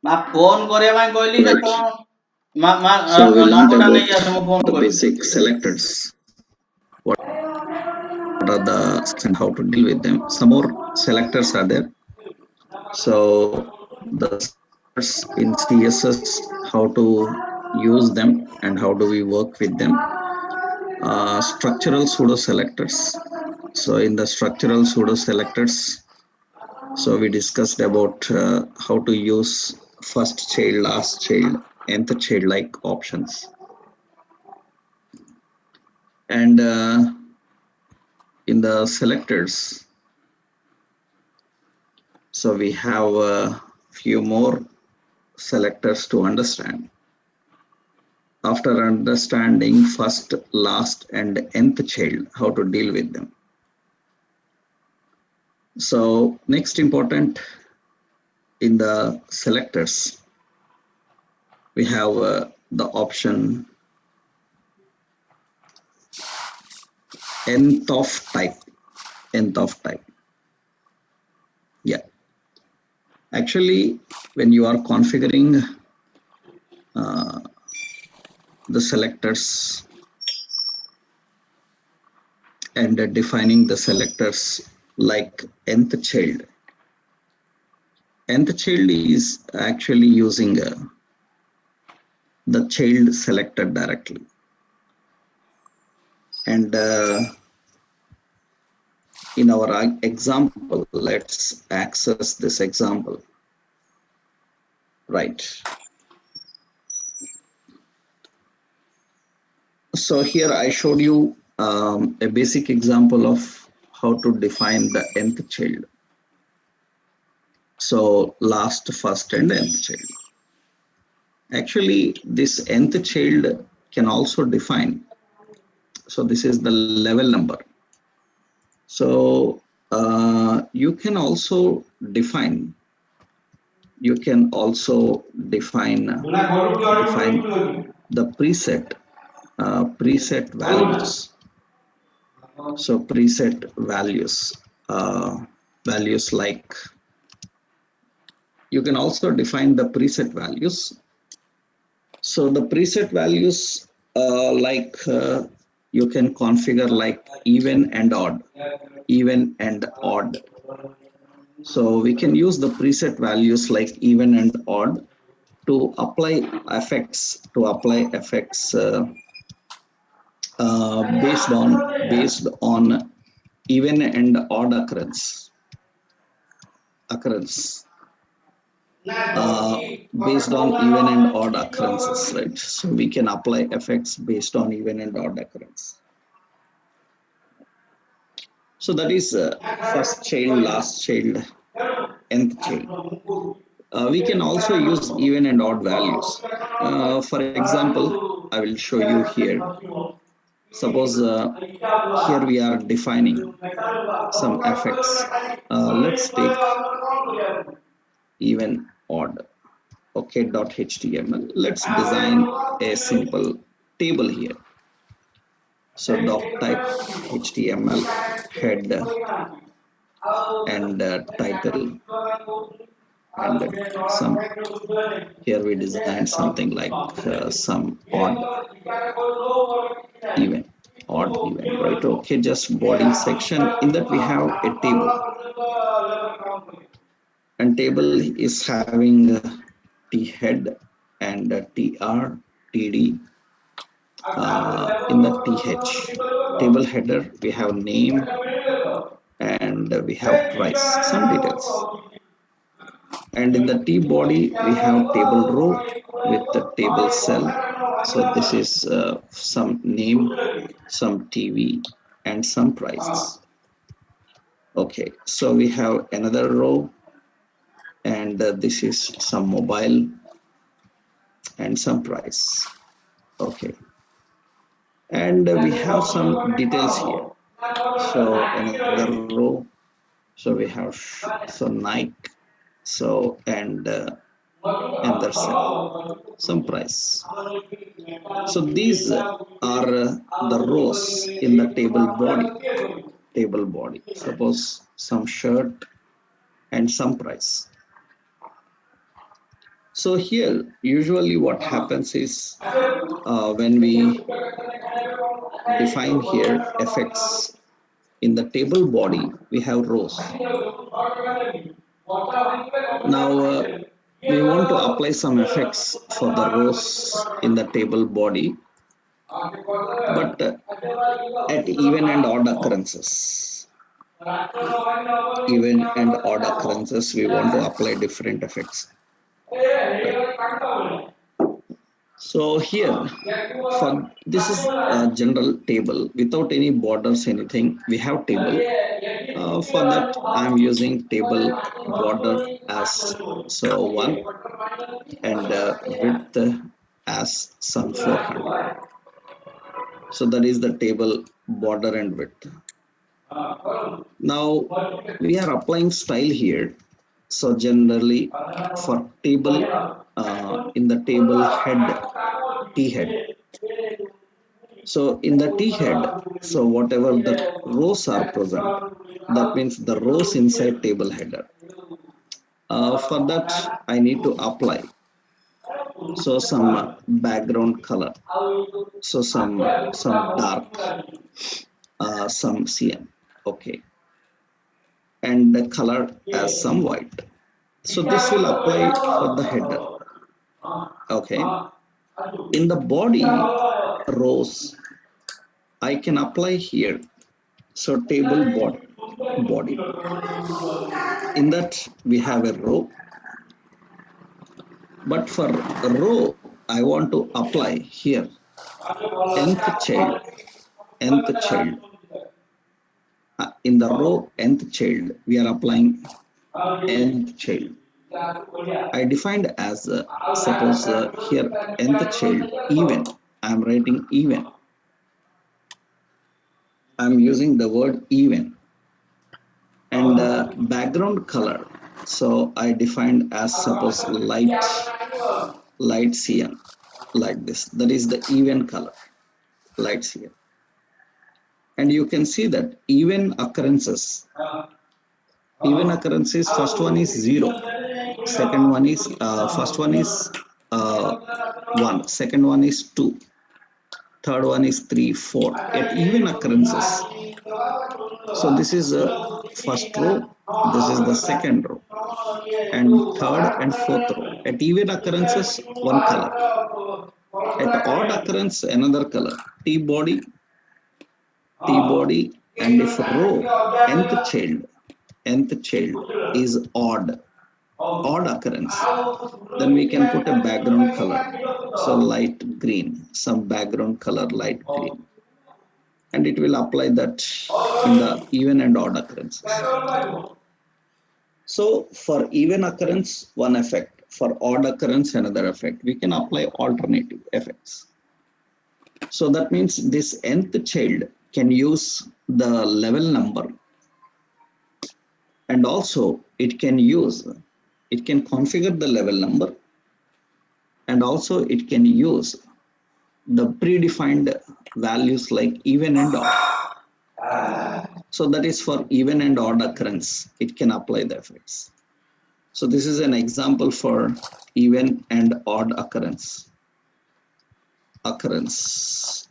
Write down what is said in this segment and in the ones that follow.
ମା ଫୋନ୍ କରିବା ପାଇଁ କହିଲି ଯେ Right. କଣ ମା So we learned ନମ୍ବରଟା about ନେଇ ଆସ ମୁଁ ଫୋନ୍ the କରିବି। basic selectors, what are the and how to deal with them. Some more selectors are there. So the selectors in CSS, how to use them and how do we work with them. Structural pseudo selectors. So in the structural pseudo selectors, so we discussed about how to use first child, last child, nth child like options. And in the selectors, so we have a few more selectors to understand. After understanding first, last, and nth child, how to deal with them. So next important in the selectors, we have the option nth of type. Nth of type. Yeah. Actually, when you are configuring the selectors and defining the selectors like nth child. Nth child is actually using the child selected directly. And in our example, let's access this example. Right. So here I showed you a basic example of how to define the nth child. So last, first, and nth child. Actually, this nth child can also define. So this is the level number. So you can also define. You can also define the preset values. So preset values like, you can also define the preset values. So the preset values like you can configure like even and odd. So we can use the preset values like even and odd to apply effects based on even and odd occurrence based on even and odd occurrences, right? So we can apply effects based on even and odd occurrence. So that is first child, last child, nth child. We can also use even and odd values. For example, I will show you here. Suppose here we are defining some effects. Let's take even odd. Okay.html. Let's design a simple table here. So doc type HTML head and title, and some here we design something like some odd even, right? Okay, just body section. In that we have a table, and table is having t head and tr, td. In the th table header we have name and we have price, some details. And in the T body, we have table row with the table cell. So this is some name, some TV, and some prices. Okay, so we have another row, and this is some mobile and some price. Okay, and we have some details here. So another row. So we have Nike. So and their some price. So these are the rows in the table body. Suppose some shirt and some price. So here, usually what happens is when we define here effects in the table body, we have rows. Now we want to apply some effects for the rows in the table body, but at even and odd occurrences. Even and odd occurrences, we want to apply different effects. So here, for this is a general table without any borders, anything. We have table. For that, I'm using table border as so 1 and width as some 400. So that is the table border and width. Now we are applying style here. So generally for table in the table head, T head. So in the T head, so whatever the rows are present, that means the rows inside table header. For that, I need to apply so some background color, so some dark, some cyan, okay, and the color as some white. So this will apply for the header. Okay, in the body rows, I can apply here. So table body. In that we have a row, but for a row I want to apply here nth child. In the row nth child, we are applying nth child. I defined as suppose here nth child even. I am writing even. I am using the word even. And background color. So I defined as suppose light cyan, like this. That is the even color, light cyan. And you can see that even occurrences, first one is 0, second one is first one is 1, second one is 2, third one is 3, 4 at even occurrences. So this is the first row, this is the second row, and third and fourth row. At even occurrences, one color. At odd occurrence, another color. T body, and if row nth child is odd occurrence, then we can put a background color, so light green, some background color light green, and it will apply that in the even and odd occurrences. So for even occurrence, one effect. For odd occurrence, another effect. We can apply alternative effects. So that means this nth child can use the level number, and also it can configure the level number, and also it can use the predefined values like even and odd. So that is for even and odd occurrence, it can apply the effects. So this is an example for even and odd occurrence.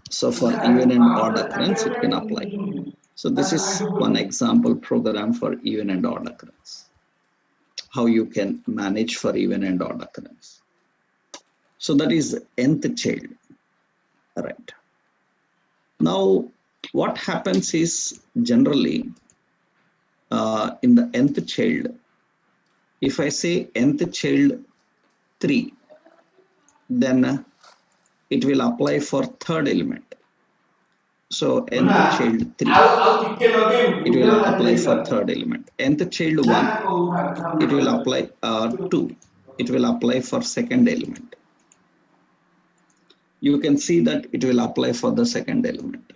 So for even and odd occurrence, it can apply. So this is one example program for even and odd occurrence. How you can manage for even and odd occurrence. So that is nth child, right? Now what happens is generally in the nth child, if I say nth child 3, then it will apply for third element. So nth child 3, it will apply for third element. Nth child 1, it will apply 2, it will apply for second element. You can see that it will apply for the second element.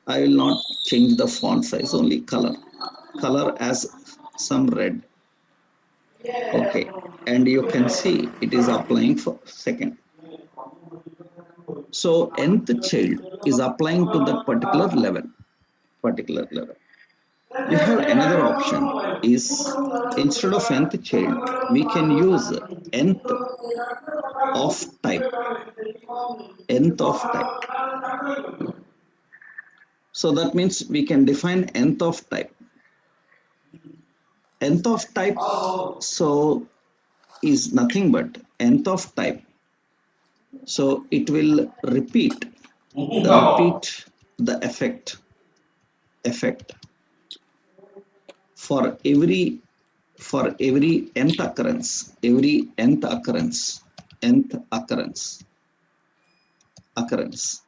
I will not change the font size, only color as some red. Okay, and you can see it is applying for second. So nth child is applying to that particular level. We have another option is instead of nth child, we can use nth of type, nth of type. So that means we can define nth of type. Nth of type, so is nothing but nth of type. So it will repeat the effect for every nth occurrence, occurrence.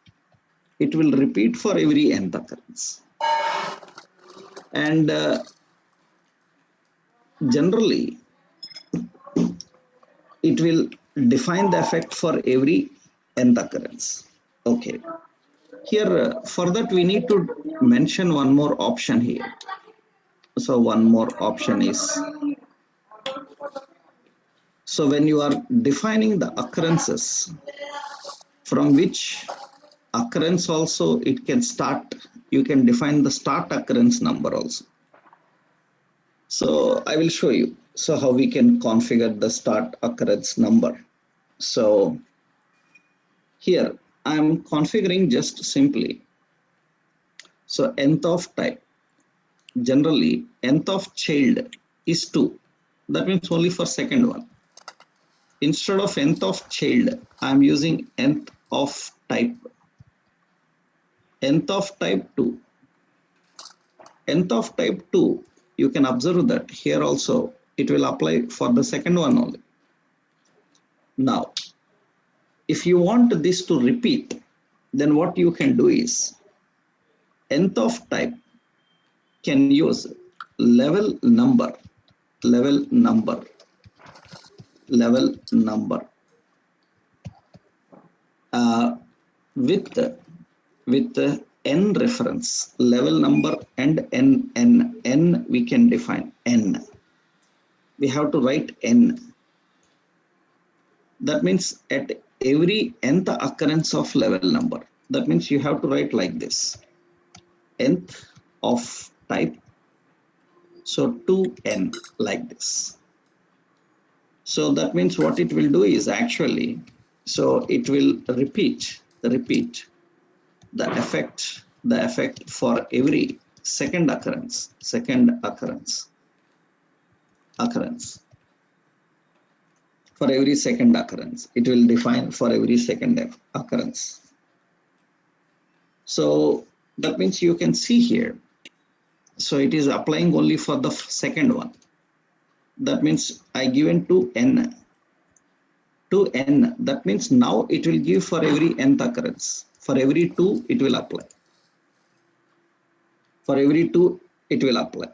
It will repeat for every nth occurrence. And generally, it will define the effect for every nth occurrence. Okay. Here, for that, we need to mention one more option here. So one more option is, so when you are defining the occurrences, from which occurrence also it can start, you can define the start occurrence number also. So I will show you so how we can configure the start occurrence number. So here I am configuring just simply. So nth of type, generally nth of child is 2. That means only for second one. Instead of nth of child, I am using nth of type. Nth of type 2. Nth of type 2, you can observe that here also it will apply for the second one only. Now, if you want this to repeat, then what you can do is nth of type can use level number with n reference, level number and n we can define n. We have to write n. That means at every nth occurrence of level number, that means you have to write like this: nth of type, so 2n, like this. So that means what it will do is actually, so it will repeat the effect for every second occurrence. For every second occurrence, it will define for every second occurrence. So that means you can see here, so it is applying only for the second one. That means I given to n. That means now it will give for every nth occurrence. For every 2, it will apply. For every 2, it will apply.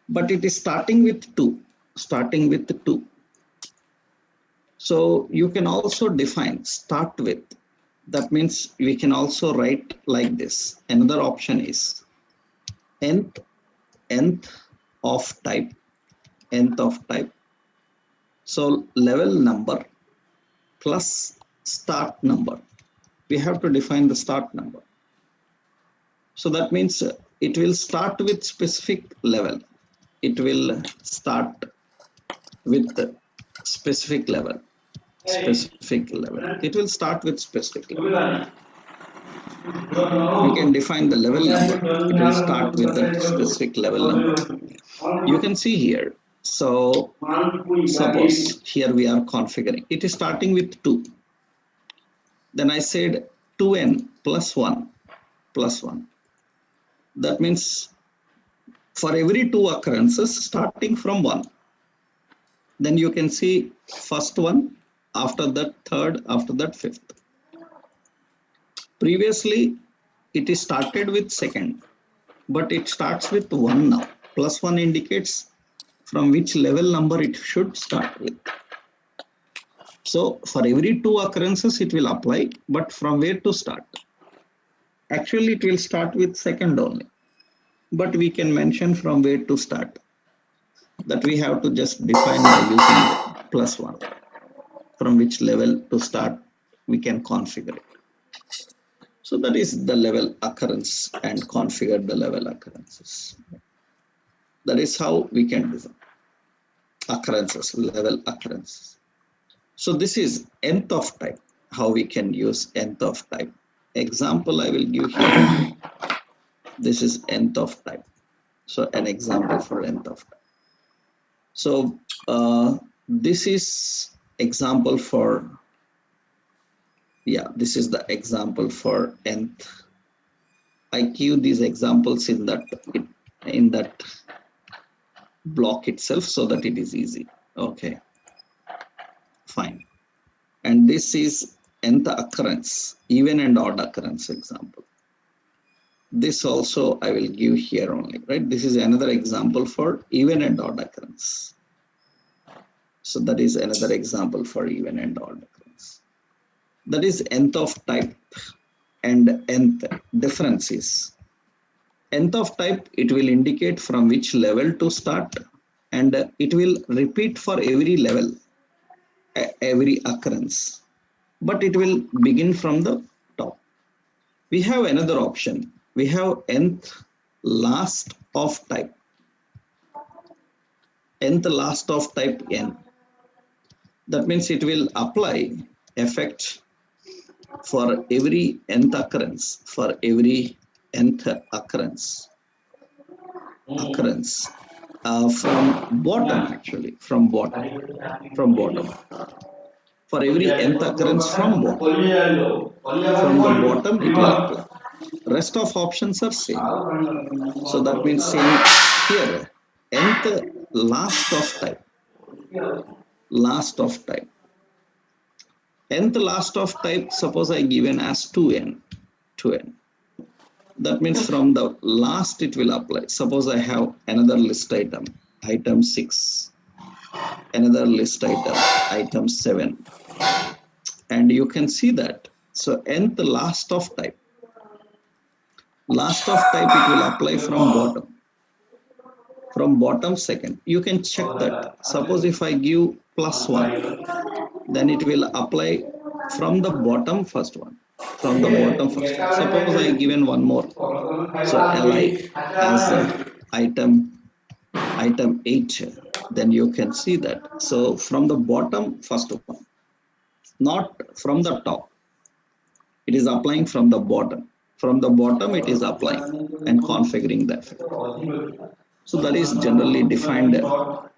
But it is starting with 2. So you can also define start with. That means we can also write like this. Another option is nth of type. So level number plus start number. We have to define the start number. So that means it will start with specific level. It will start with specific level. It will start with specific level. We can define the level number. It will start with that specific level number. You can see here. So suppose here we are configuring. It is starting with 2. Then I said 2n plus 1. That means for every 2 occurrences starting from 1. Then you can see first one, after that third, after that fifth. Previously, it is started with second, but it starts with 1 now. Plus 1 indicates from which level number it should start with. So for every 2 occurrences, it will apply, but from where to start? Actually, it will start with second only, but we can mention from where to start. That we have to just define by using plus 1. From which level to start, we can configure it. So that is the level occurrence and configure the level occurrences. That is how we can design occurrences, level occurrences. So this is nth of type, how we can use nth of type. Example I will give here. This is nth of type. So an example for nth of type. So this is example for, yeah, this is the example for nth. I give these examples in that block itself so that it is easy. Okay, fine. And this is nth occurrence, even and odd occurrence example. This also I will give here only, right? This is another example for even and odd occurrence. So that is another example for even and odd occurrence. That is nth of type and nth difference is. Nth of type, it will indicate from which level to start, and it will repeat for every level, every occurrence, but it will begin from the top. We have another option. We have nth last of type. Nth last of type n. That means it will apply effect for every nth occurrence, for every nth occurrence from bottom, actually, from bottom. For every nth occurrence from bottom. From the bottom it will apply. Rest of options are same. So that means same here. Nth last of type. Last of type. Nth last of type, suppose I given as 2n. That means from the last it will apply. Suppose I have another list item, item 6, another list item, item 7, and you can see that. So nth last of type. Last of type it will apply from bottom. From bottom second. You can check that. Suppose if I give +1, then it will apply from the bottom first one. From the bottom first. Suppose I given one more. So li as item 8. Then you can see that. So from the bottom first one, not from the top. It is applying from the bottom. From the bottom it is applying and configuring the effect. So that is generally defined.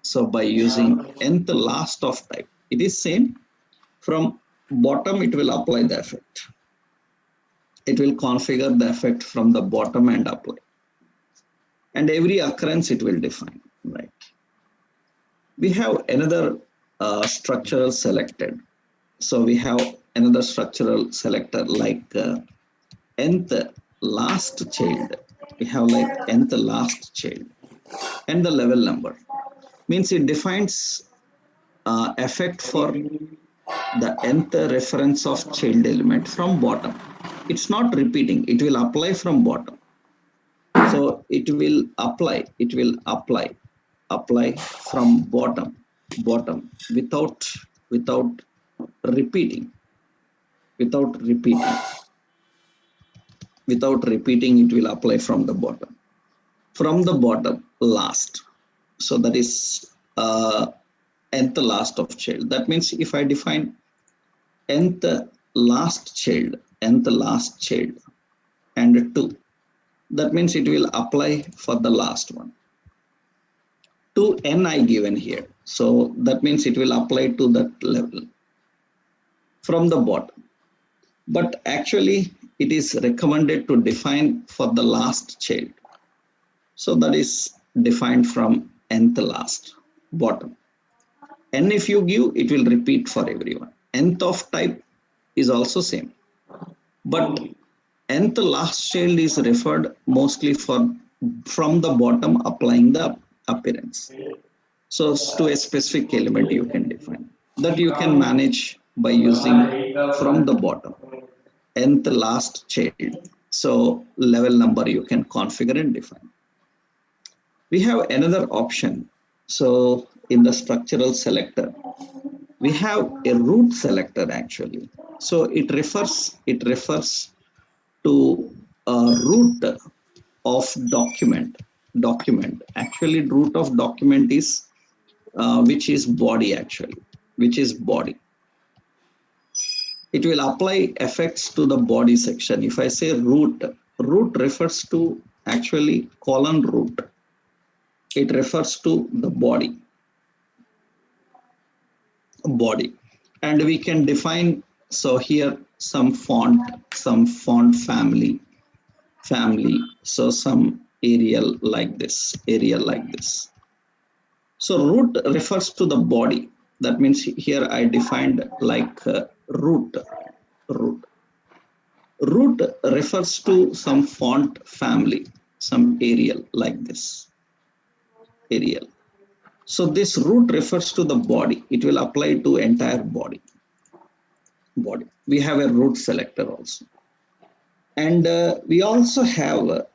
So by using nth last of type, it is same. From bottom it will apply the effect. It will configure the effect from the bottom and apply. And every occurrence it will define, right? We have another structural selected. So we have another structural selector like nth last child. We have like nth last child and the level number. Means it defines effect for the nth reference of child element from bottom. It's not repeating, it will apply from bottom. So it will apply from bottom without repeating. Without repeating, it will apply from the bottom. From the bottom, last. So that is nth last of child. That means if I define nth last child and 2, that means it will apply for the last one. 2n I given here. So that means it will apply to that level from the bottom. But actually it is recommended to define for the last child. So that is defined from nth last, bottom. N if you give, it will repeat for everyone. Nth of type is also same. But nth last child is referred mostly from the bottom applying the appearance. So to a specific element you can define. That you can manage by using from the bottom. Nth last child. So level number you can configure and define. We have another option. So in the structural selector, we have a root selector actually. So it refers to root of document. Actually, root of document is which is body actually, which is body. It will apply effects to the body section. If I say root refers to actually colon root. It refers to the body. And we can define, so here some font family, so some Arial like this. So root refers to the body. That means here I defined like root. Root refers to some font family, some Arial like this, Arial. So this root refers to the body. It will apply to entire body. We have a root selector also. And we also have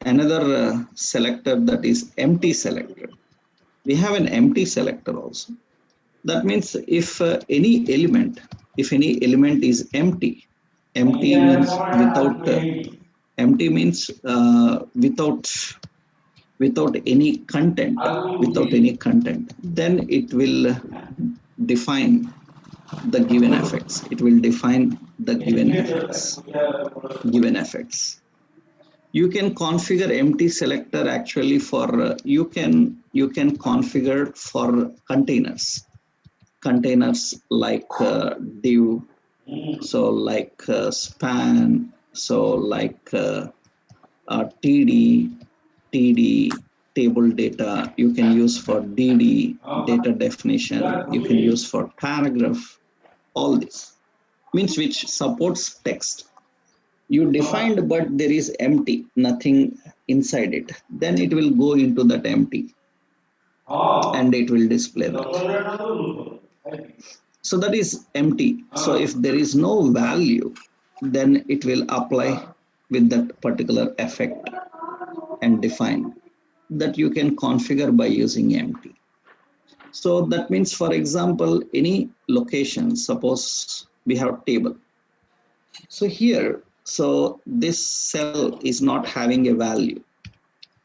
another selector, that is empty selector. We have an empty selector also. That means if any element is empty means without without any content, then it will define the given effects. Given effects. You can configure empty selector actually for you can configure for containers like div, so like span, so like TD table data. You can use for DD data definition. You can use for paragraph. All this means which supports text. You defined, but there is empty, nothing inside it. Then it will go into that empty and it will display that. So that is empty. So if there is no value, then it will apply with that particular effect and define that you can configure by using empty. So that means, for example, any location, suppose we have table. So here, so this cell is not having a value.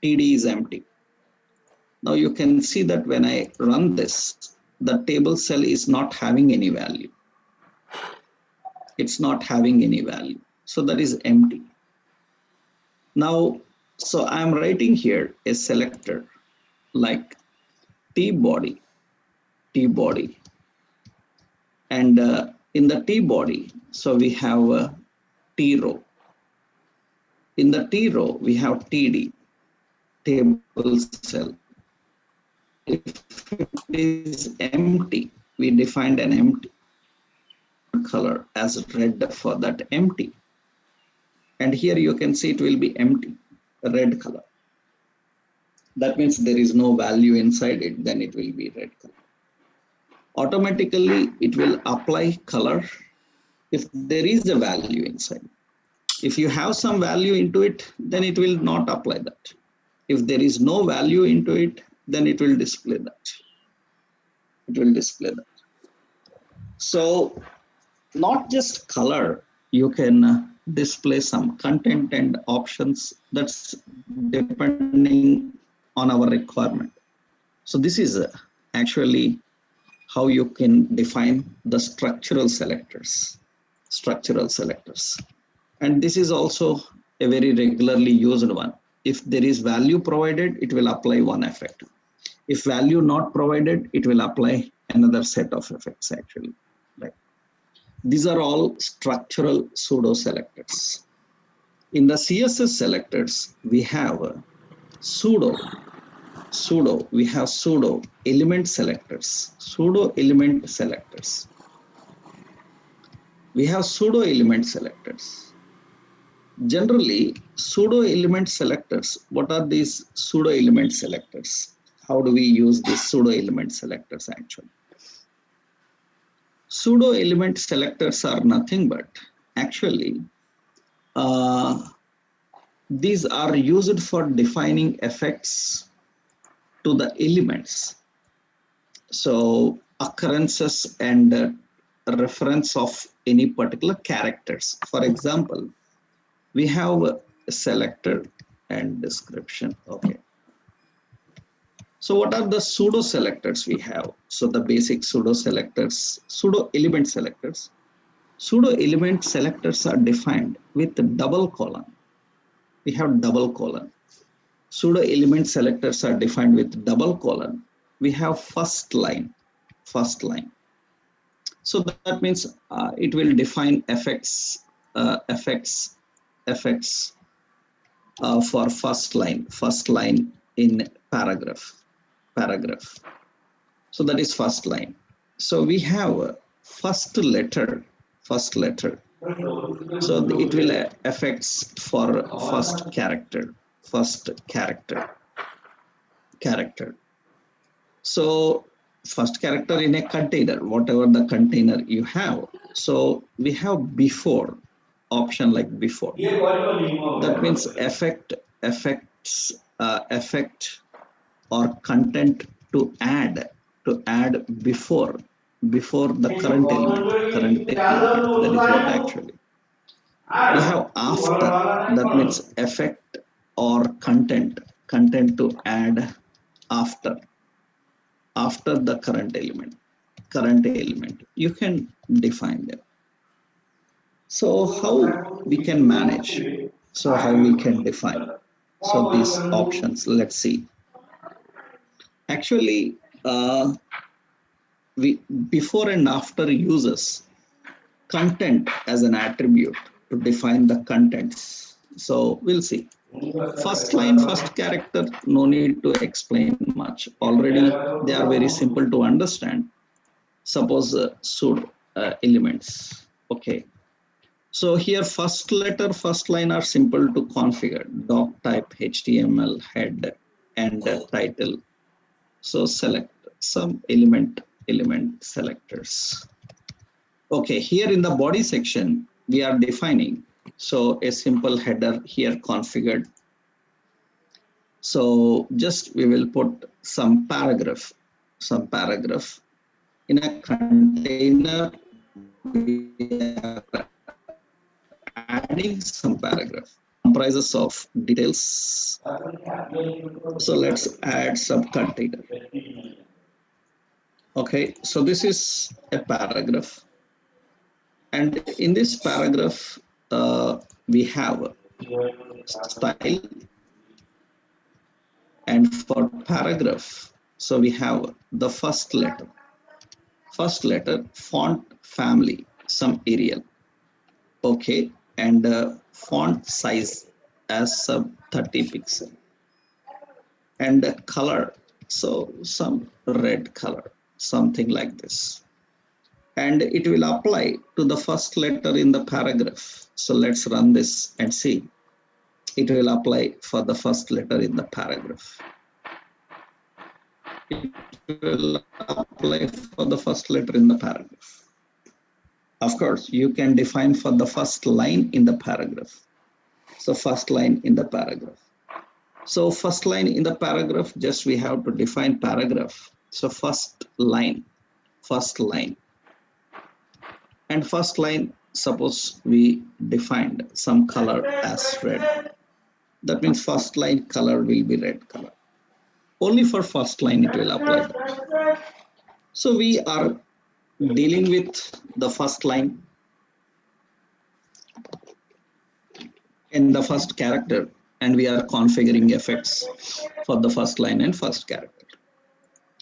TD is empty. Now you can see that when I run this, the table cell is not having any value. It's not having any value. So that is empty. Now, so I'm writing here a selector like T body. And in the T body, so we have a T row. In the T row, we have TD, table cell. If it is empty, we defined an empty color as red for that empty. And here you can see it will be empty, red color. That means there is no value inside it, then it will be red color. Automatically, it will apply color if there is a value inside. If you have some value into it, then it will not apply that. If there is no value into it, then it will display that. So not just color, you can display some content and options. That's depending on our requirement. So this is actually how you can define the structural selectors. And this is also a very regularly used one. If there is value provided, it will apply one effect. If value not provided, it will apply another set of effects actually. Right. These are all structural pseudo selectors. In the CSS selectors, we have pseudo element selectors. We have pseudo element selectors. Generally, pseudo element selectors, what are these pseudo element selectors? How do we use these pseudo element selectors actually? Pseudo element selectors are nothing but actually these are used for defining effects to the elements. So occurrences and reference of any particular characters. For example, We have a selector and description. Okay. So what are the pseudo selectors we have? So the basic pseudo selectors, pseudo element selectors. Pseudo element selectors are defined with double colon. We have double colon. Pseudo element selectors are defined with double colon. We have first line. So that means it will define effects for first line in paragraph. So that is first line. So we have first letter. So it will affects for first character. So first character in a container, whatever the container you have. So we have before option like before. That means effect or content to add before the current element. That is what actually. We have after, that means effect or content to add after the current element. You can define them. So how we can manage? So how we can define? So these options, let's see. Actually, we before and after uses content as an attribute to define the contents. So we'll see. First line, first character, no need to explain much. Already they are very simple to understand. Suppose pseudo elements. Okay. So here first letter, first line are simple to configure. Doc type, HTML, head, and title. So select some element selectors. Okay, here in the body section, we are defining. So a simple header here configured. So just we will put some paragraph in a container. We are adding some paragraph comprises of details. So let's add some container. Okay, so this is a paragraph, and in this paragraph we have style, and for paragraph, so we have the first letter, font family, some Arial. Okay, and font size as sub 30 pixel, and color, so some red color, something like this, and it will apply to the first letter in the paragraph. So let's run this and see. It will apply for the first letter in the paragraph. It will apply for the first letter in the paragraph. Of course, you can define for the first line in the paragraph. So first line in the paragraph. So first line in the paragraph, just we have to define paragraph. So first line. And first line, suppose we defined some color as red. That means first line color will be red color. Only for first line it will apply that. So we are dealing with the first line in the first character, and we are configuring effects for the first line and first character.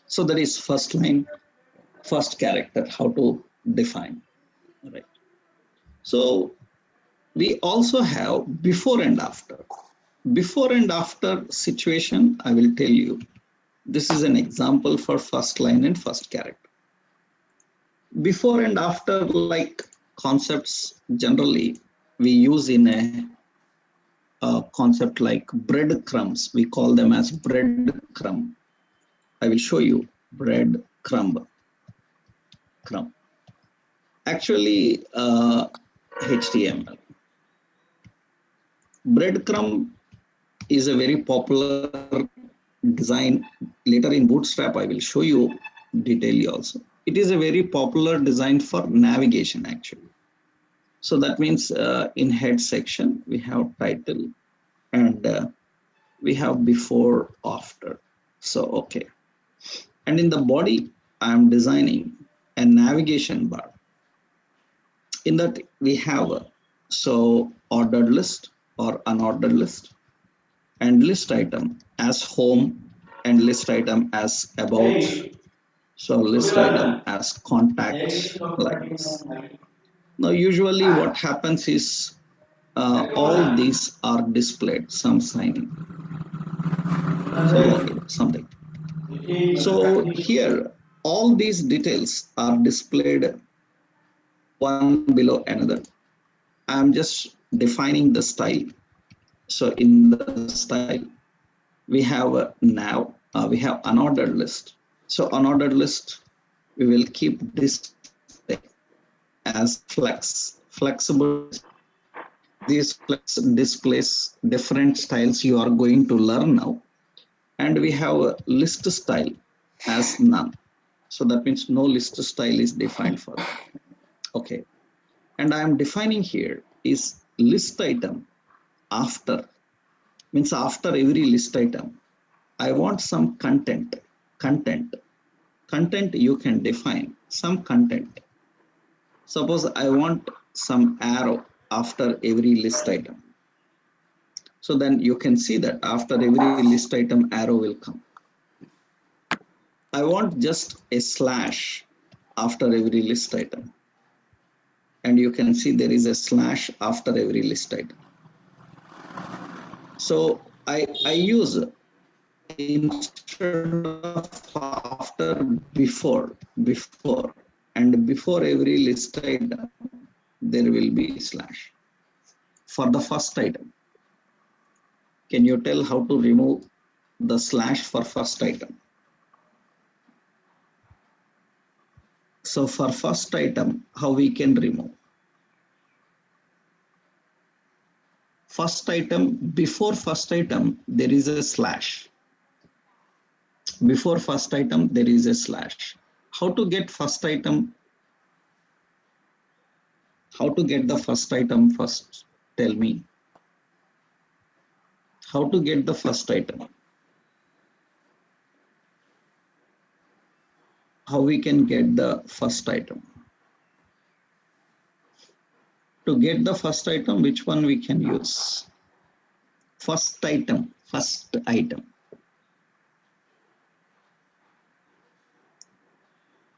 So that is first line, first character, how to define. Right. So we also have before and after. Before and after situation, I will tell you. This is an example for first line and first character. Before and after, like concepts, generally we use in a concept like breadcrumbs. We call them as breadcrumb. I will show you breadcrumb. Actually, HTML. Breadcrumb is a very popular design. Later in Bootstrap, I will show you detailedly also. It is a very popular design for navigation actually. So that means in head section, we have title and we have before, after. So, okay. And in the body, I'm designing a navigation bar. In that we have so ordered list or unordered list, and list item as home and list item as about. So list item as contacts, like this. Now usually what happens is all these are displayed, some signing. So okay, something. So here all these details are displayed one below another. I'm just defining the style. So in the style, we have now, we have unordered list. So unordered list, we will keep this as flexible. These flex displays different styles you are going to learn now. And we have a list style as none. So that means no list style is defined for that. Okay. And I am defining here is list item after, means after every list item, I want some content you can define some content. Suppose I want some arrow after every list item. So then you can see that after every list item, arrow will come. I want just a slash after every list item. And you can see there is a slash after every list item. So I use instead of after, before, and before every list item, there will be slash. For the first item, can you tell how to remove the slash for first item? So for first item, how we can remove? First item, before first item, there is a slash. Before first item, there is a slash. How to get first item? How to get the first item first? Tell me. How to get the first item? How we can get the first item? To get the first item, which one we can use? First item.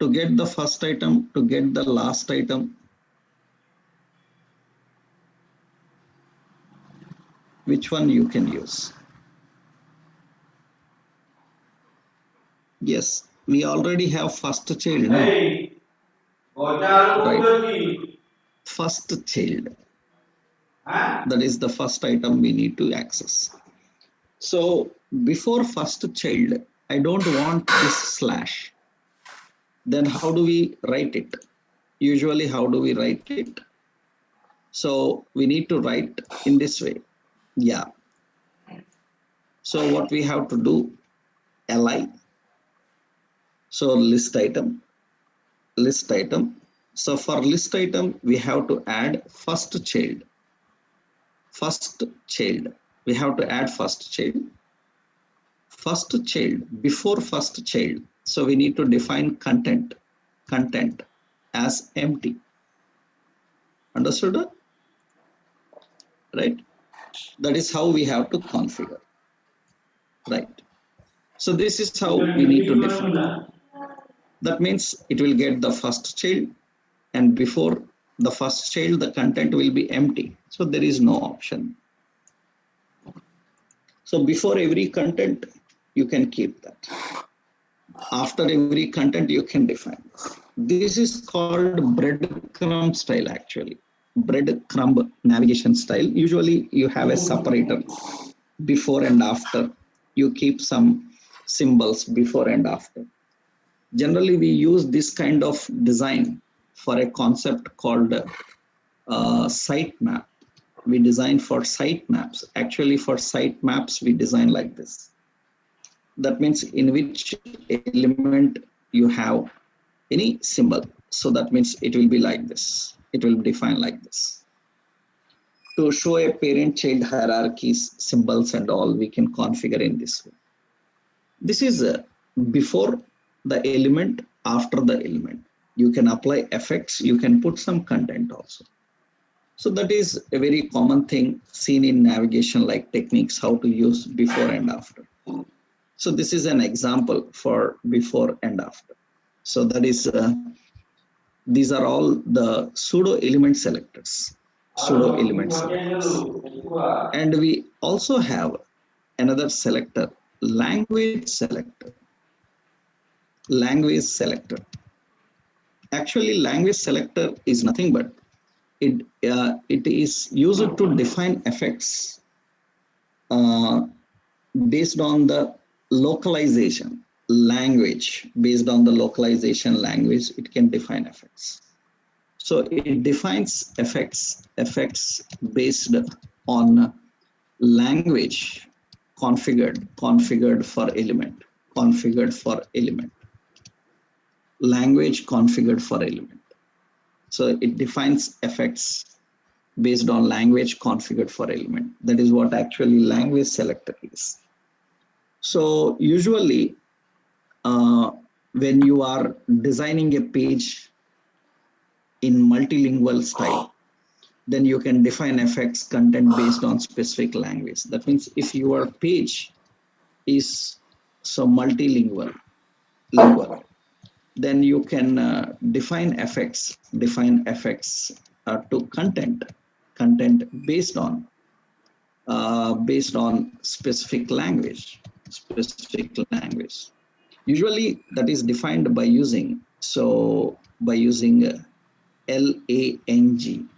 To get the first item, to get the last item, which one you can use? Yes, we already have first child. Right. First child. That is the first item we need to access. So before first child, I don't want this slash. Then how do we write it? Usually, how do we write it? So we need to write in this way. Yeah. So what we have to do, li. So list item. So for list item, we have to add first child. We have to add first child. First child, before first child. So we need to define content as empty. Understood? Right? That is how we have to configure. Right. So this is how we need to define. That means it will get the first child, and before the first child, the content will be empty. So there is no option. So before every content, you can keep that. After every content, you can define. This is called breadcrumb style actually. Breadcrumb navigation style. Usually you have a separator before and after. You keep some symbols before and after. Generally, we use this kind of design for a concept called sitemap. We design for sitemaps. Actually, for sitemaps, we design like this. That means in which element you have any symbol. So that means it will be like this. It will define like this. To show a parent-child hierarchies, symbols and all, we can configure in this way. This is before the element, after the element. You can apply effects, you can put some content also. So that is a very common thing seen in navigation like techniques, how to use before and after. So this is an example for before and after. So that is, these are all the pseudo element selectors. Pseudo element selectors. And we also have another selector, language selector. Language selector. Actually, language selector is nothing but it is used to define effects based on the localization language. Based on the localization language, it can define effects. So it defines effects based on language configured for element, language configured for element. So it defines effects based on language configured for element. That is what actually language selector is. So usually when you are designing a page in multilingual style, then you can define effects content based on specific language. That means if your page is so multilingual, then you can define effects to content based on specific language. Usually that is defined by using LANG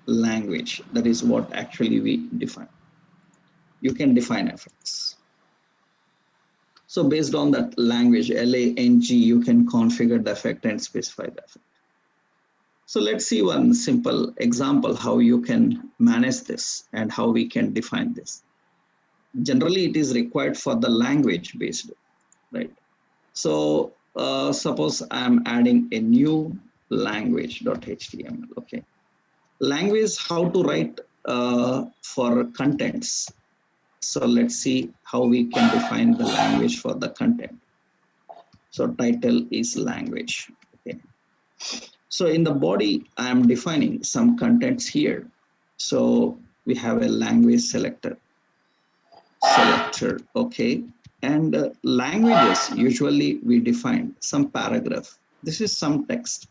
language. That is what actually we define. You can define effects. So based on that language, LANG, you can configure the effect and specify the effect. So let's see one simple example how you can manage this and how we can define this. Generally, it is required for the language based, right? So suppose I'm adding a new language.html, okay? Language, how to write for contents. So let's see how we can define the language for the content. So title is language, okay? So in the body, I am defining some contents here. So we have a language selector, okay? And languages, usually we define some paragraph. This is some text.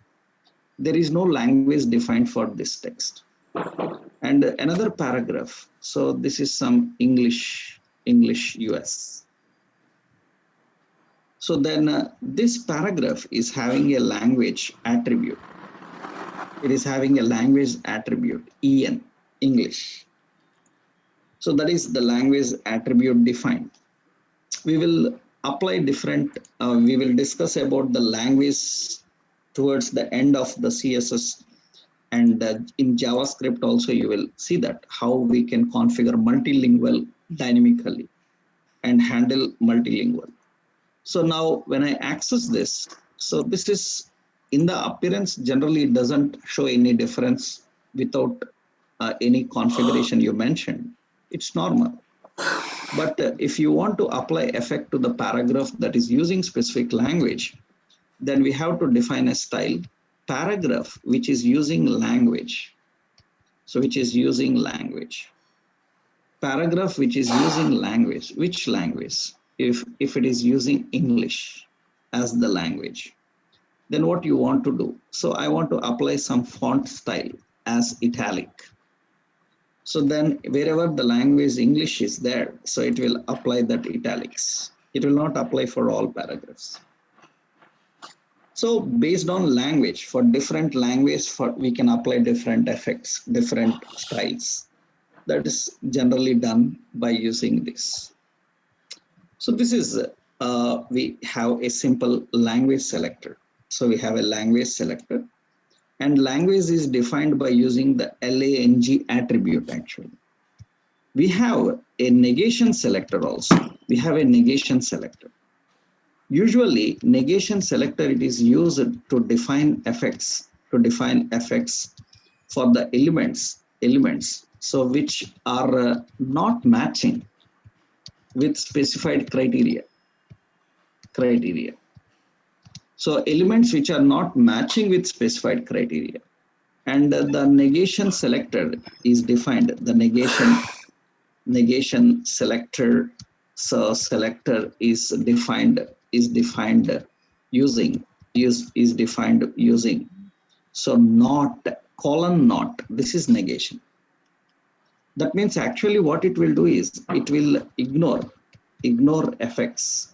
There is no language defined for this text. And another paragraph. So this is some English US. So then this paragraph is having a language attribute. It is having a language attribute, EN, English. So that is the language attribute defined. We will apply different, we will discuss about the language towards the end of the CSS, and in JavaScript also you will see that how we can configure multilingual dynamically and handle multilingual. So now when I access this, so this is in the appearance, generally it doesn't show any difference without any configuration you mentioned. It's normal. But if you want to apply effect to the paragraph that is using specific language, then we have to define a style paragraph which is using language. So which is using language. Paragraph which is using language. Which language? If it is using English as the language, then what you want to do? So I want to apply some font style as italic. So then wherever the language English is there, so it will apply that italics. It will not apply for all paragraphs. So based on language, for different language, we can apply different effects, different styles. That is generally done by using this. So this is, we have a simple language selector. So we have a language selector, and language is defined by using the LANG attribute actually. We have a negation selector also. We have a negation selector. Usually negation selector, it is used to define effects, for the elements so which are not matching with specified criteria. So elements which are not matching with specified criteria, and the negation selected is defined. The negation selector, so selector is defined using so not colon not. This is negation. That means actually what it will do is it will ignore effects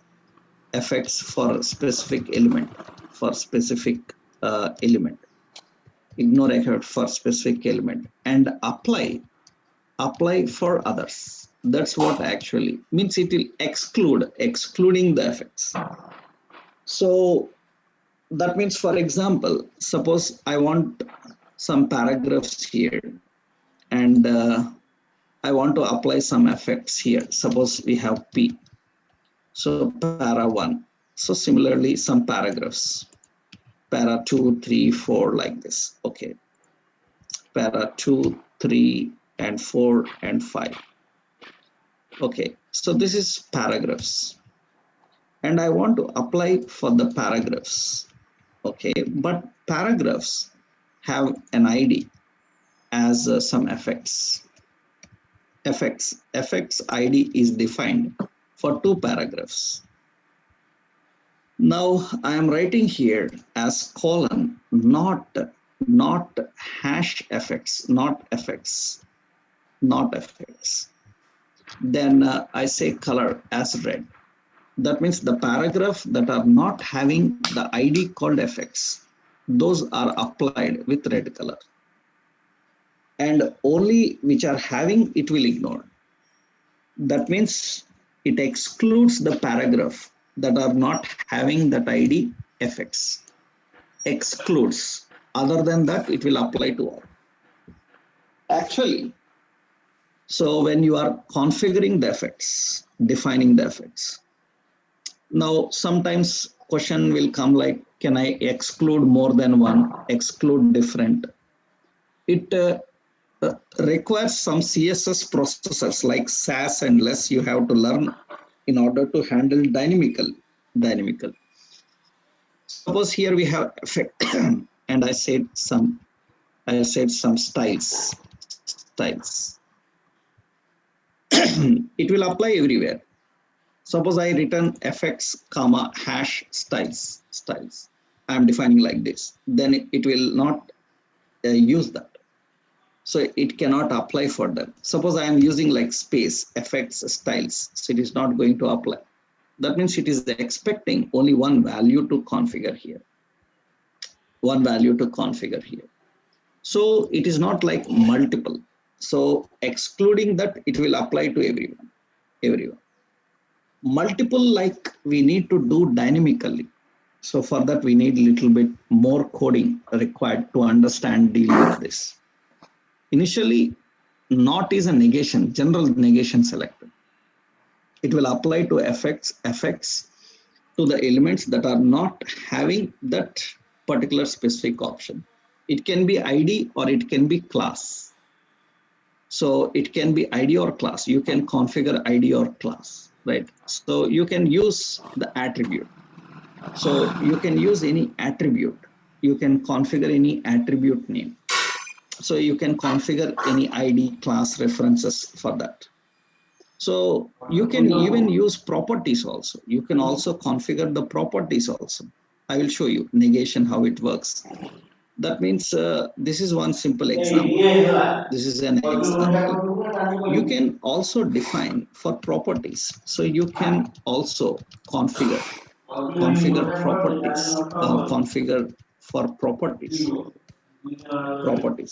for specific element, ignore effect for specific element and apply for others. That's what actually means. It will excluding the effects. So that means, for example, suppose I want some paragraphs here and I want to apply some effects here. Suppose we have P. So para 1. So similarly, some paragraphs. Para 2, 3, 4 like this. Okay. Para 2, 3, and 4, and 5. Okay. So this is paragraphs. And I want to apply for the paragraphs. Okay. But paragraphs have an ID as some effects. Effects ID is defined for 2 paragraphs. Now I am writing here as colon, not hash effects, not effects. Then I say color as red. That means the paragraph that are not having the ID called effects, those are applied with red color. And only which are having, it will ignore. That means it excludes the paragraph that are not having that ID effects. Excludes. Other than that, it will apply to all. Actually, so when you are configuring the effects, defining the effects, now sometimes question will come like, can I exclude more than one, exclude different? It requires some CSS processors like SAS and LESS you have to learn in order to handle dynamical. Suppose here we have effect and I said some styles. It will apply everywhere. Suppose I return effects comma hash styles. I am defining like this. Then it will not use that. So it cannot apply for them. Suppose I am using like space, effects, styles. So it is not going to apply. That means it is expecting only one value to configure here. So it is not like multiple. So excluding that, it will apply to everyone. Multiple, like we need to do dynamically. So for that, we need a little bit more coding required to understand deal with this. Initially, not is a negation, general negation selector. It will apply to effects to the elements that are not having that particular specific option. It can be ID or it can be class. So it can be ID or class. You can configure ID or class, right? So you can use the attribute. So you can use any attribute. You can configure any attribute name. So you can configure any ID, class, references for that. So you can even use properties also. You can also configure the properties also. I will show you negation, how it works. That means this is one simple example. This is an example. You can also define for properties. So you can also configure properties, configure for properties.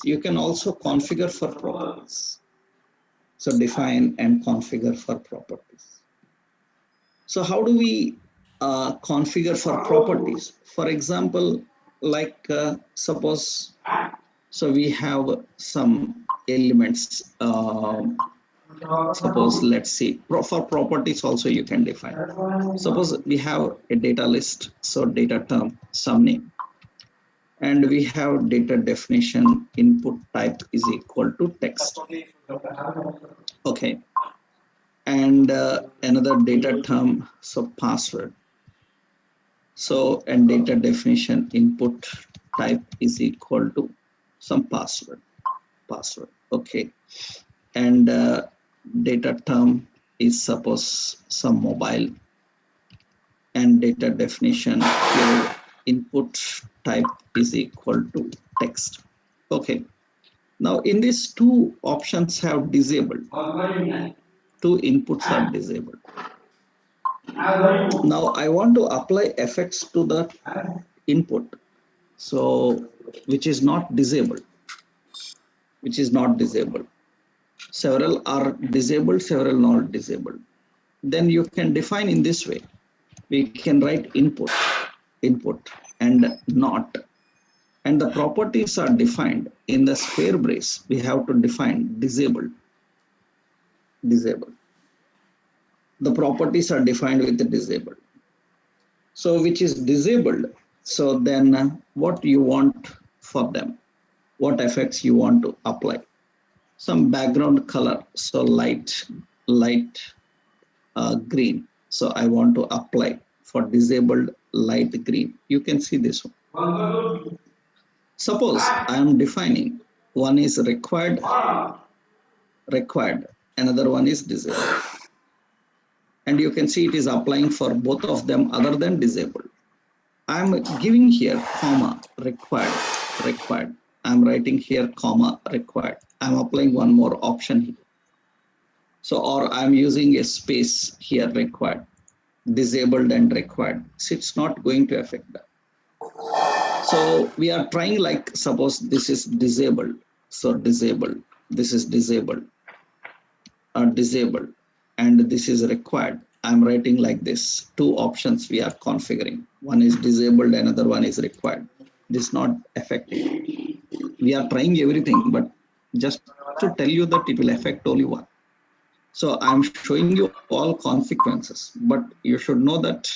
You can also configure for properties. So define and configure for properties. So how do we configure for properties? For example, like suppose, so we have some elements. Suppose, let's see, for properties also you can define. Suppose we have a data list, so data term, some name. And we have data definition input type is equal to text. Okay. And another data term, so password. So, and data definition input type is equal to some password. Okay. And data term is suppose some mobile, and data definition here input type is equal to text. Okay. Now in these two options have disabled. Two inputs are disabled. Now I want to apply effects to the input. So which is not disabled. Several are disabled, several not disabled. Then you can define in this way. We can write input and not. And the properties are defined in the square brace. We have to define disabled. The properties are defined with the disabled. So which is disabled. So then what you want for them? What effects you want to apply? Some background color. So light green. So I want to apply for disabled light green. You can see this one. Suppose I am defining one is required, another one is disabled. And you can see it is applying for both of them other than disabled. I am giving here comma required. I am writing here comma required. I am applying one more option here. So, or I am using a space here required, disabled and required. So it's not going to affect that. So we are trying like, suppose this is disabled. So disabled, this is disabled, disabled, and this is required. I'm writing like this. Two options we are configuring. One is disabled, another one is required. This is not effective. We are trying everything, but just to tell you that it will affect only one. So I'm showing you all consequences, but you should know that.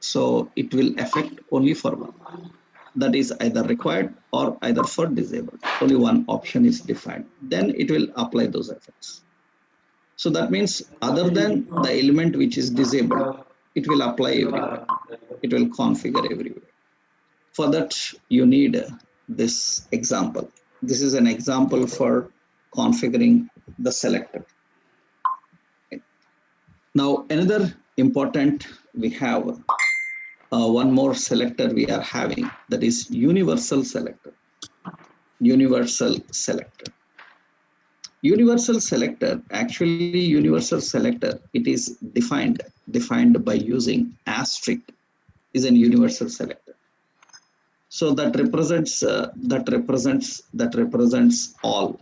So it will affect only for one. That is either required or either for disabled. Only one option is defined. Then it will apply those effects. So that means other than the element which is disabled, it will apply everywhere. It will configure everywhere. For that, you need this example. This is an example for configuring the selector. Okay. Now, another important, we have one more selector we are having, that is universal selector. Actually universal selector, it is defined by using asterisk is an universal selector. So that represents all.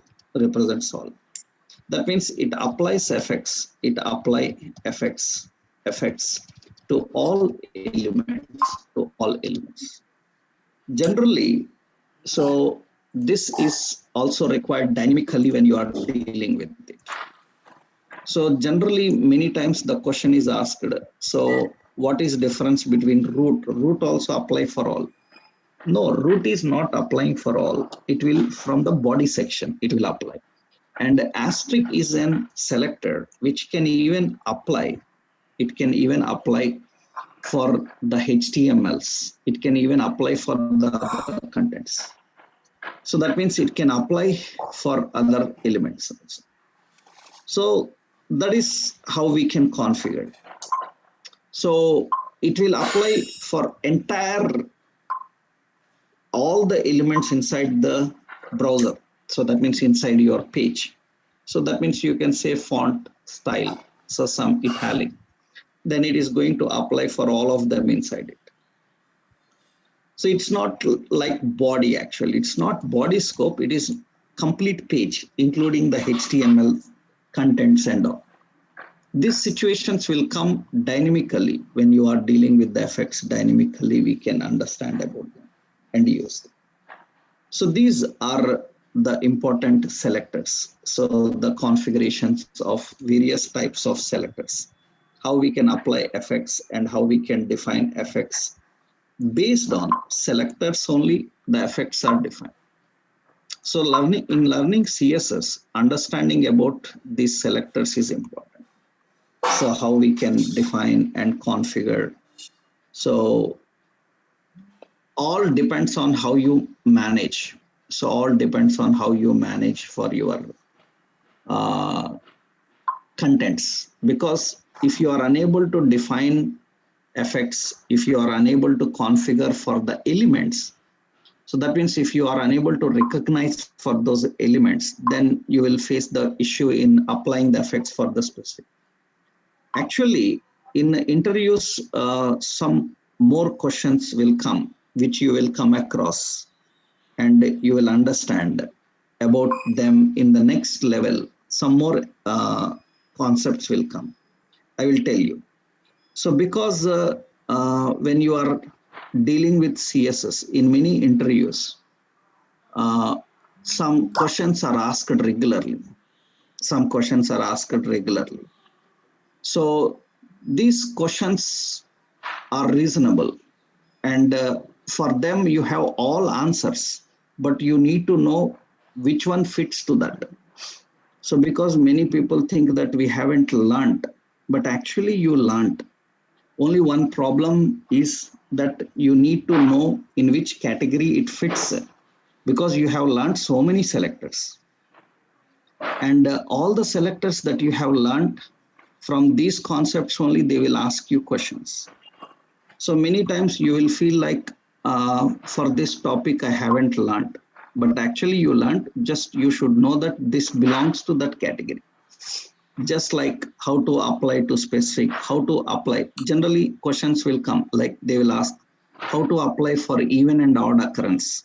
That means it applies effects. It apply effects to all elements. Generally, so this is also required dynamically when you are dealing with it. So generally, many times the question is asked, so what is difference between root? Root also apply for all. No, root is not applying for all. It will, from the body section, it will apply. And asterisk is an selector which can even apply. It can even apply for the HTMLs. It can even apply for the contents. So that means it can apply for other elements also. So that is how we can configure. So it will apply for entire all the elements inside the browser. So that means inside your page. So that means you can say font style, so some italic. Then it is going to apply for all of them inside it. So it's not like body actually. It's not body scope. It is complete page, including the HTML contents and all. These situations will come dynamically when you are dealing with the effects dynamically. We can understand about them and use them. So these are the important selectors. So the configurations of various types of selectors, how we can apply effects and how we can define effects based on selectors only the effects are defined. So in learning CSS, understanding about these selectors is important. So how we can define and configure. So all depends on how you manage. So all depends on how you manage for your contents, because if you are unable to define effects, if you are unable to configure for the elements, so that means if you are unable to recognize for those elements, then you will face the issue in applying the effects for the specific. Actually, in interviews, some more questions will come, which you will come across, and you will understand about them in the next level. Some more concepts will come. I will tell you. So because when you are dealing with CSS in many interviews, some questions are asked regularly. Some questions are asked regularly. So these questions are reasonable, and for them you have all answers, but you need to know which one fits to that. So because many people think that we haven't learned, but actually you learned. Only one problem is that you need to know in which category it fits, because you have learned so many selectors. And all the selectors that you have learned, from these concepts only they will ask you questions. So many times you will feel like for this topic I haven't learned, but actually you learned, just you should know that this belongs to that category. Just like how to apply to specific, how to apply. Generally questions will come, like they will ask how to apply for even and odd occurrence.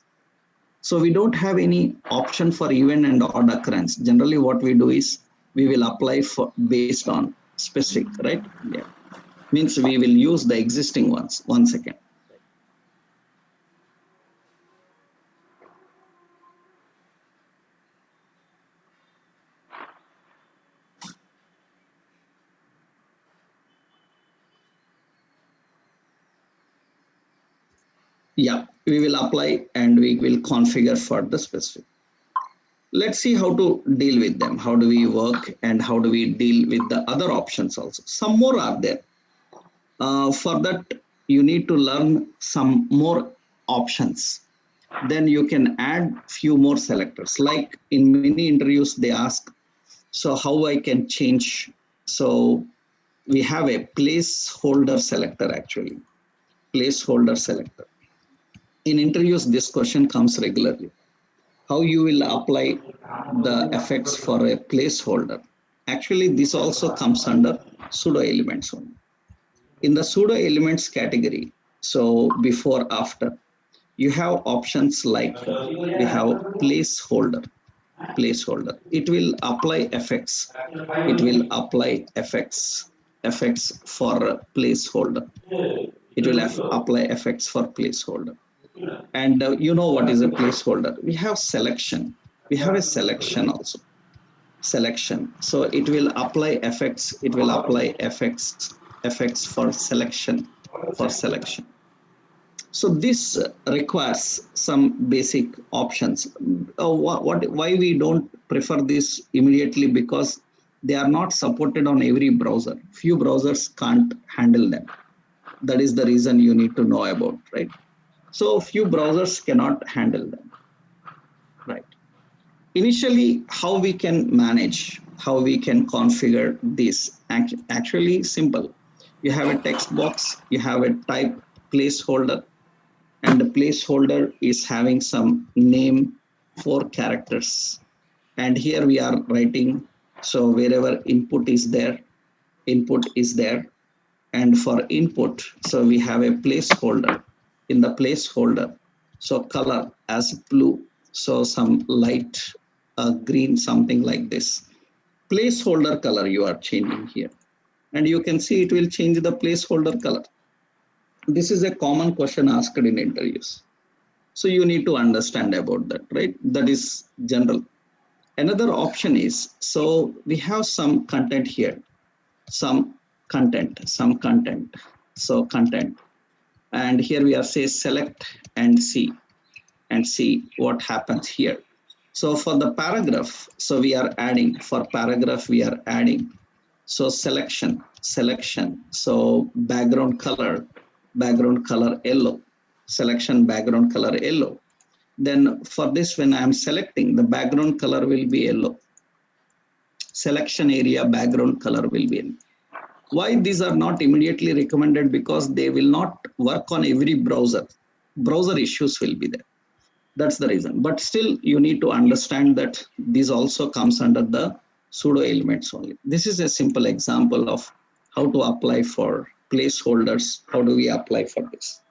So we don't have any option for even and odd occurrence. Generally what we do is we will apply for based on specific, right? Yeah. Means we will use the existing ones. 1 second. Yeah, we will apply and we will configure for the specific. Let's see how to deal with them. How do we work and how do we deal with the other options also? Some more are there. For that, you need to learn some more options. Then you can add few more selectors. Like in many interviews, they ask, so how I can change? So we have a placeholder selector actually. Placeholder selector. In interviews, this question comes regularly. How you will apply the effects for a placeholder? Actually, this also comes under pseudo elements only. In the pseudo elements category, so before, after, you have options like we have placeholder. It will apply effects. It will apply effects for placeholder. It will apply effects for placeholder. And you know what is a placeholder? We have selection. We have a selection also. Selection. So it will apply effects. It will apply effects for selection. So this requires some basic options. Why we don't prefer this immediately? Because they are not supported on every browser. Few browsers can't handle them. That is the reason you need to know about, right? So few browsers cannot handle them, right? Initially, how we can manage, how we can configure this? Actually simple. You have a text box, you have a type placeholder, and the placeholder is having some name, 4 characters. And here we are writing, so wherever input is there. And for input, so we have a placeholder. In the placeholder, so color as blue, so some light green, something like this. Placeholder color you are changing here. And you can see it will change the placeholder color. This is a common question asked in interviews. So you need to understand about that, right? That is general. Another option is, so we have some content here, some content. So content. And here we are say select and see. and see what happens here. So for the paragraph, so we are adding, for paragraph we are adding. So selection. So background color yellow. Selection background color yellow. Then for this, when I am selecting, the background color will be yellow. Selection area background color will be yellow. Why these are not immediately recommended? Because they will not work on every browser. Browser issues will be there. That's the reason. But still, you need to understand that this also comes under the pseudo elements only. This is a simple example of how to apply for placeholders. How do we apply for this?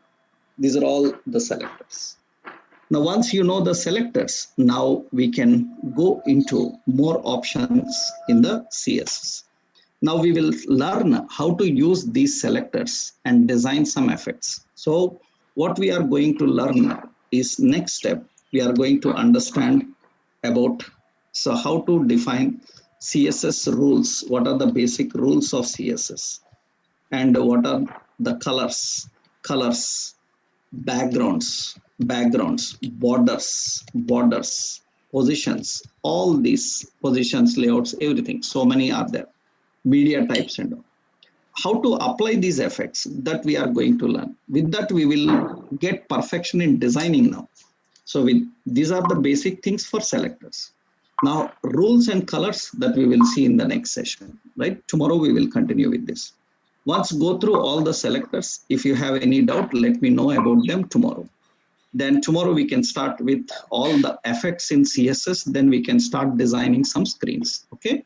These are all the selectors. Now, once you know the selectors, now we can go into more options in the CSS. Now we will learn how to use these selectors and design some effects. So what we are going to learn is next step, we are going to understand about so how to define CSS rules. What are the basic rules of CSS? And what are the colors, backgrounds, borders, positions, all these positions, layouts, everything. So many are there. Media types and all. How to apply these effects, that we are going to learn. With that, we will get perfection in designing now. So these are the basic things for selectors. Now, rules and colors that we will see in the next session, right? Tomorrow we will continue with this. Once go through all the selectors, if you have any doubt, let me know about them tomorrow. Then tomorrow we can start with all the effects in CSS, then we can start designing some screens, okay?